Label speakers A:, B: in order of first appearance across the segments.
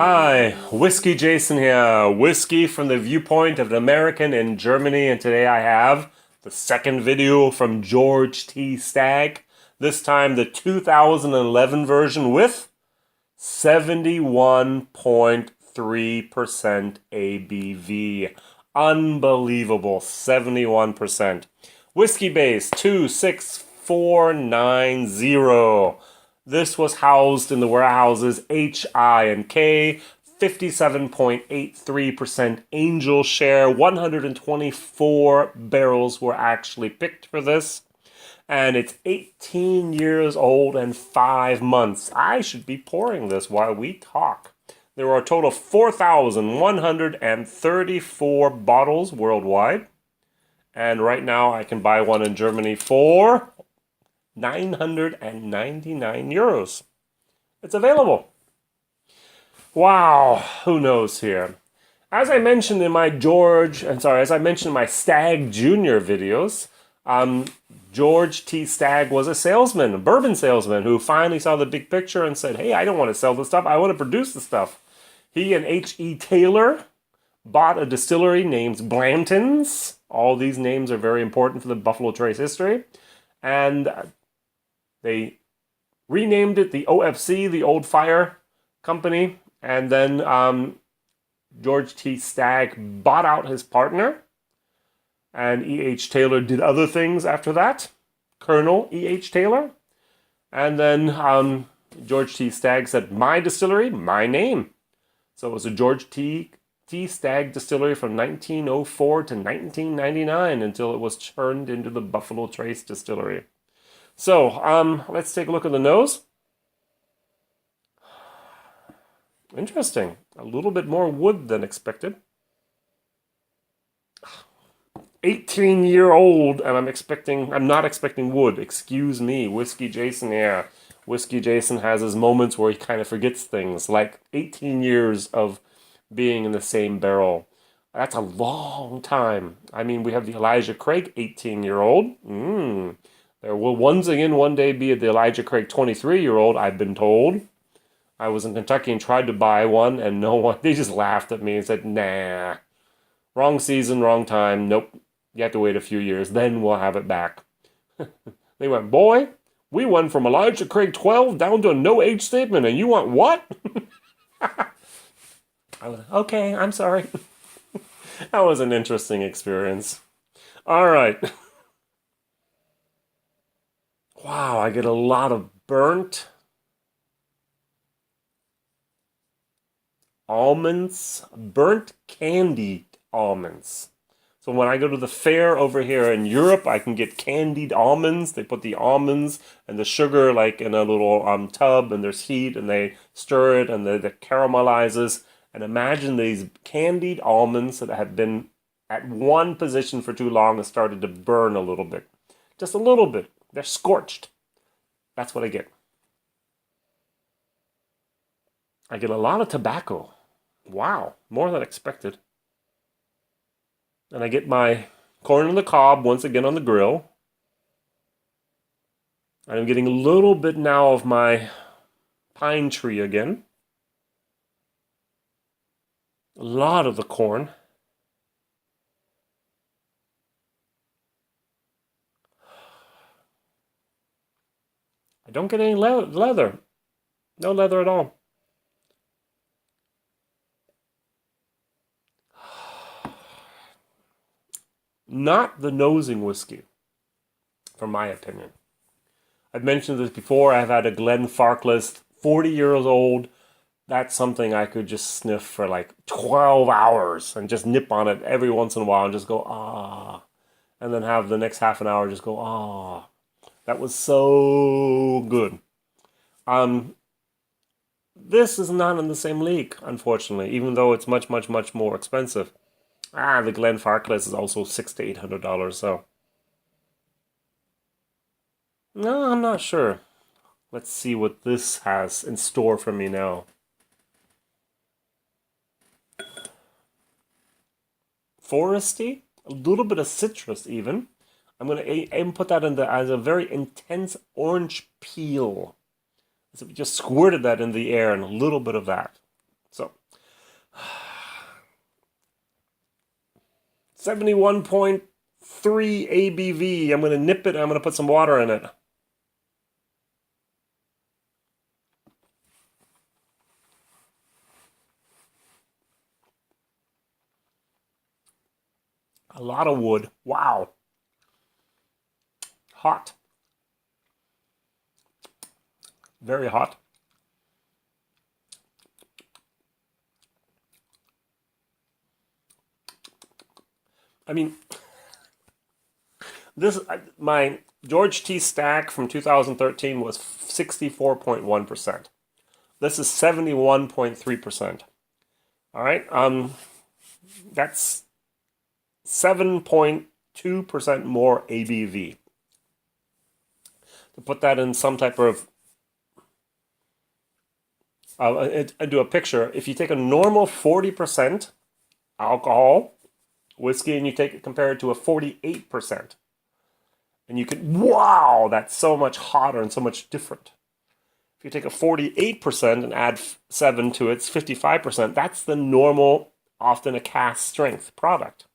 A: Hi, Whiskey Jason here. Whiskey from the viewpoint of an American in Germany, and today I have the second video from George T. Stagg. This time the 2011 version with 71.3% ABV. Unbelievable, 71%. Whiskey base 26490. This was housed in the warehouses HI and K, 57.83% angel share. 124 barrels were actually picked for this. And it's 18 years old and 5 months. I should be pouring this while we talk. There are a total of 4,134 bottles worldwide. And right now I can buy one in Germany for 999 euros. It's available. Wow, who knows here? As I mentioned in my Stagg Jr. videos, George T. Stagg was a salesman, a bourbon salesman, who finally saw the big picture and said, hey, I don't want to sell this stuff, I want to produce the stuff. He and H.E. Taylor bought a distillery named Blanton's. All these names are very important for the Buffalo Trace history. And they renamed it the OFC, the Old Fire Company, and then George T. Stagg bought out his partner, and E.H. Taylor did other things after that, Colonel E.H. Taylor, and then George T. Stagg said, my distillery, my name. So it was a George T. Stagg distillery from 1904 to 1999 until it was turned into the Buffalo Trace Distillery. So, let's take a look at the nose. Interesting. A little bit more wood than expected. 18-year-old, and I'm not expecting wood. Excuse me, Whiskey Jason here. Whiskey Jason has his moments where he kind of forgets things, like 18 years of being in the same barrel. That's a long time. I mean, we have the Elijah Craig 18-year-old. There will once again one day be the Elijah Craig 23-year-old, I've been told. I was in Kentucky and tried to buy one, and they just laughed at me and said, nah, wrong season, wrong time, nope, you have to wait a few years, then we'll have it back. They went, boy, we went from Elijah Craig 12 down to a no-age statement, and you want what? I was like, okay, I'm sorry. That was an interesting experience. All right. Wow, I get a lot of burnt almonds, burnt candied almonds. So when I go to the fair over here in Europe, I can get candied almonds. They put the almonds and the sugar like in a little tub, and there's heat, and they stir it, and it caramelizes. And imagine these candied almonds that have been at one position for too long and started to burn a little bit. Just a little bit. They're scorched. That's what I get. I get a lot of tobacco. Wow, more than expected. And I get my corn on the cob once again on the grill. I'm getting a little bit now of my pine tree again. A lot of the corn. I don't get any leather. No leather at all. Not the nosing whiskey, from my opinion. I've mentioned this before. I've had a Glenfarclas, 40 years old. That's something I could just sniff for like 12 hours and just nip on it every once in a while and just go, ah. And then have the next half an hour just go, ah. That was so good. This is not in the same league, unfortunately, even though it's much, much, much more expensive. The Glenfarclas is also $600 to $800, so. No, I'm not sure. Let's see what this has in store for me now. Foresty, a little bit of citrus even. I'm going to put that in as a very intense orange peel. So we just squirted that in the air and a little bit of that. So 71.3 ABV. I'm going to nip it. I'm going to put some water in it. A lot of wood. Wow. Hot. Very hot. I mean, my George T. Stagg from 2013 was 64.1%. This is 71.3%. All right. That's 7.2% more ABV. To put that in some type of I do a picture. If you take a normal 40% alcohol whiskey and you compare it to a 48%, and you can, wow, that's so much hotter and so much different. If you take a 48% and add 7 to it, it's 55%. That's the normal, often a cask strength product.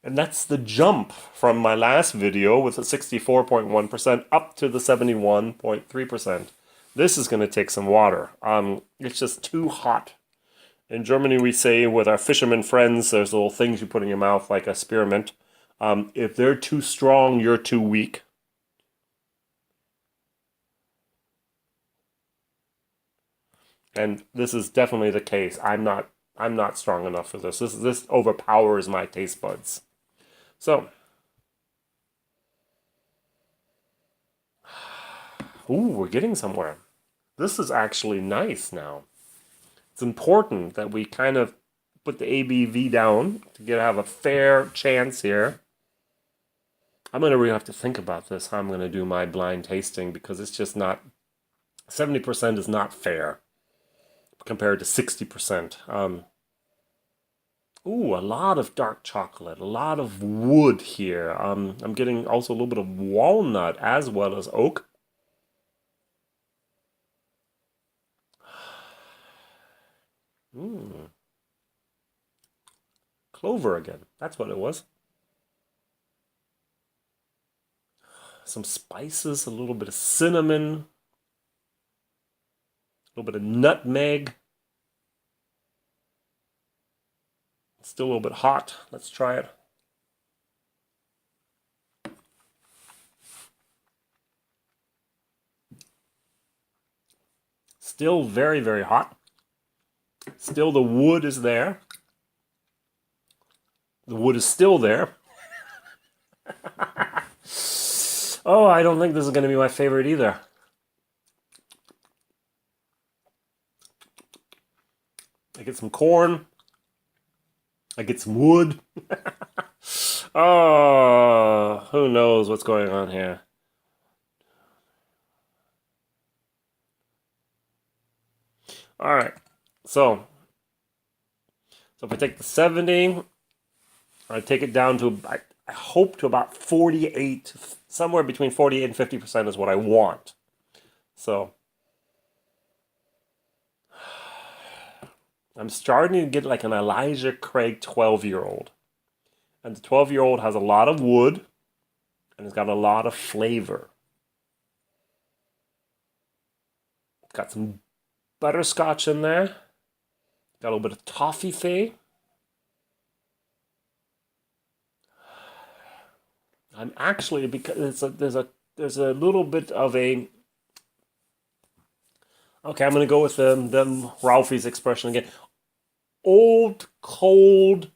A: And that's the jump from my last video with a 64.1% up to the 71.3%. This is going to take some water. It's just too hot. In Germany, we say with our fishermen friends, there's little things you put in your mouth like a spearmint. If they're too strong, you're too weak. And this is definitely the case. I'm not strong enough for this. This overpowers my taste buds. So, ooh, we're getting somewhere. This is actually nice now. It's important that we kind of put the ABV down to have a fair chance here. I'm going to really have to think about this, how I'm going to do my blind tasting, because it's just not, 70% is not fair compared to 60%. Ooh, a lot of dark chocolate, a lot of wood here. I'm getting also a little bit of walnut as well as oak. Clover again. That's what it was. Some spices, a little bit of cinnamon, a little bit of nutmeg. It's still a little bit hot. Let's try it. Still very, very hot. Still the wood is there. The wood is still there. Oh, I don't think this is going to be my favorite either. I get some corn. I get some wood. Oh, who knows what's going on here. All right. So if I take the 70, I take it down to, I hope to about 48, somewhere between 48 and 50% is what I want. So I'm starting to get like an Elijah Craig 12-year-old. And the 12-year-old has a lot of wood and it's got a lot of flavor. It's got some butterscotch in there. Got a little bit of toffee. I'm actually, because there's a little bit of a, okay, I'm going to go with them Ralphie's expression again. Old, cold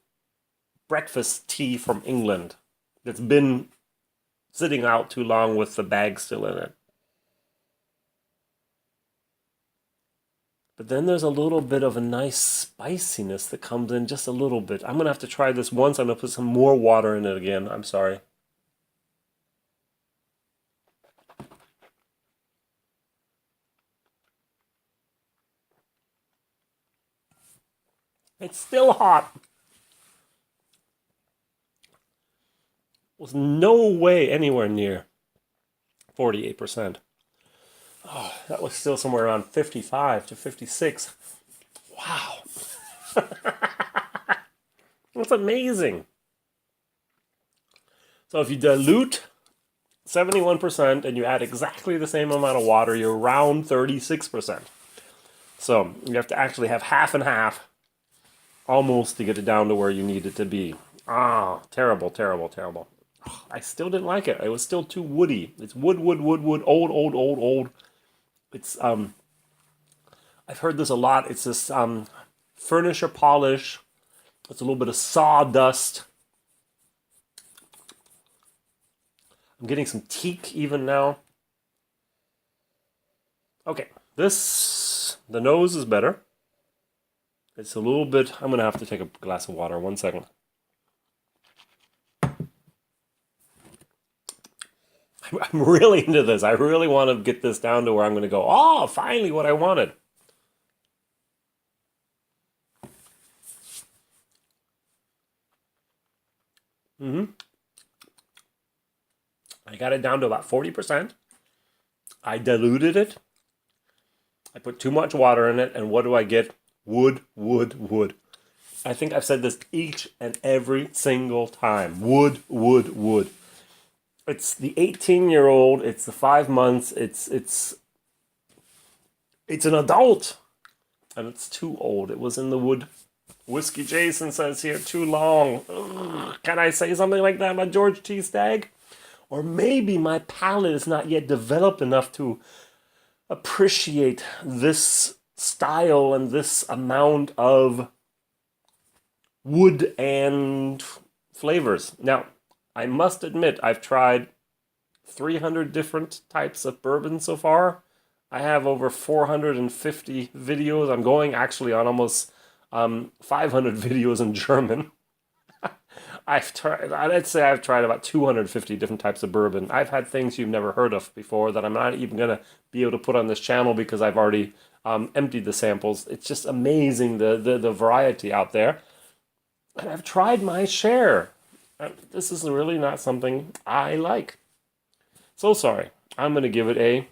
A: breakfast tea from England that's been sitting out too long with the bag still in it. But then there's a little bit of a nice spiciness that comes in, just a little bit. I'm going to have to try this once. I'm going to put some more water in it again. I'm sorry. It's still hot. Was no way anywhere near 48%. Oh, that was still somewhere around 55 to 56. Wow. That's amazing. So if you dilute 71% and you add exactly the same amount of water, you're around 36%. So you have to actually have half and half almost to get it down to where you need it to be. Ah, terrible, terrible, terrible. I still didn't like it. It was still too woody. It's wood, old, old. It's I've heard this a lot. It's this furniture polish. It's a little bit of sawdust. I'm getting some teak even now. Okay, the nose is better. It's a little bit, I'm going to have to take a glass of water. 1 second. I'm really into this. I really want to get this down to where I'm going to go, oh, finally what I wanted. I got it down to about 40%. I diluted it. I put too much water in it, and what do I get? Wood, wood, wood. I think I've said this each and every single time. Wood, wood, wood. It's the 18-year-old. It's the 5 months. It's an adult, and it's too old. It was in the wood. WhiskyJason says here, too long. Ugh. Can I say something like that about George T. Stagg? Or maybe my palate is not yet developed enough to appreciate this style and this amount of wood and flavors. Now, I must admit, I've tried 300 different types of bourbon so far. I have over 450 videos. I'm going actually on almost 500 videos in German. I'd say I've tried about 250 different types of bourbon. I've had things you've never heard of before that I'm not even going to be able to put on this channel because I've already emptied the samples. It's just amazing the variety out there. And I've tried my share. This is really not something I like. So sorry. I'm going to give it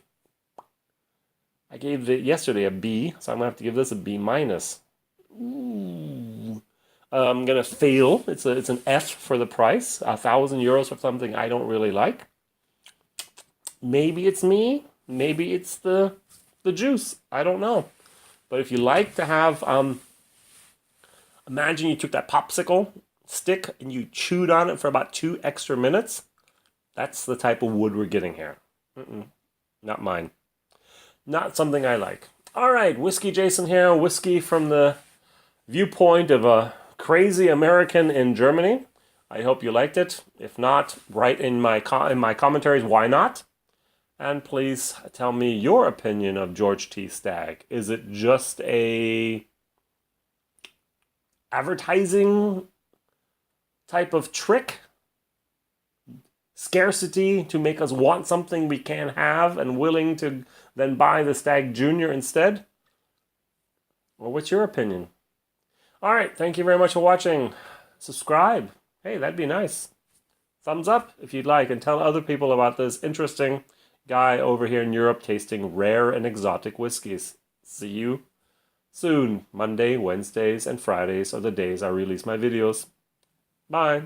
A: I gave it yesterday a B, so I'm going to have to give this a B minus. Ooh. I'm gonna fail. It's an F for the price. 1,000 euros for something I don't really like. Maybe it's me. Maybe it's the juice. I don't know. But if you like to have, imagine you took that popsicle stick and you chewed on it for about 2 extra minutes. That's the type of wood we're getting here. Not mine. Not something I like. All right, WhiskyJason here. Whiskey from the viewpoint of a crazy American in Germany. I hope you liked it. If not, write in my commentaries why not. And please tell me your opinion of George T. Stagg. Is it just a advertising type of trick? Scarcity to make us want something we can't have and willing to then buy the Stagg Jr. instead? Or what's your opinion? All right, thank you very much for watching. Subscribe. Hey, that'd be nice. Thumbs up if you'd like, and tell other people about this interesting guy over here in Europe tasting rare and exotic whiskeys. See you soon. Monday, Wednesdays, and Fridays are the days I release my videos. Bye.